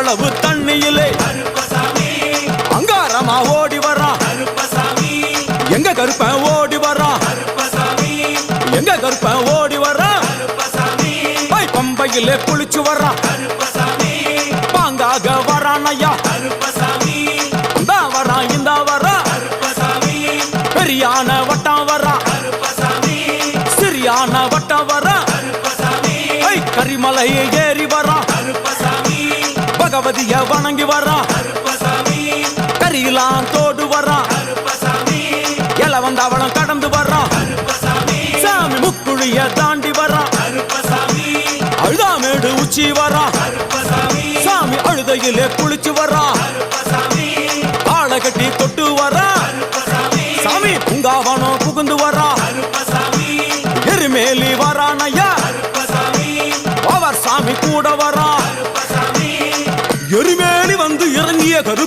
அவ்வளவு தண்ணியிலே அங்காரமா ஓடி வரான் எங்க கருப்பன் ஓடி வரான் எங்க கருப்பன் ஓடி வரான் பம்பையிலே குளிச்சு வரான் பாங்காக வரான் ஐயா இந்த வரான் இந்த வரான் பெரியான வட்டம் வரான் சிறியான வட்டம் வரான் கரிமலையை ஏறி வரான் பகவதிய வணங்கி வரான் கரியிலாம் தோடு வரான் எல வந்தவளம் கடந்து வரான் சாமி முக்குழிய தாண்டி வரான் அழுதாமேடு உச்சி வரான் சாமி அழுதையிலே குளிச்சு வரான் ஆளை கட்டி தொட்டு வரான் சாமி பூங்காவனம் புகுந்து வரான் எருமேலி வரான் ஐயா அவர் சாமி கூட வரான் எருமேலி வந்து இறங்கிய கருப்பு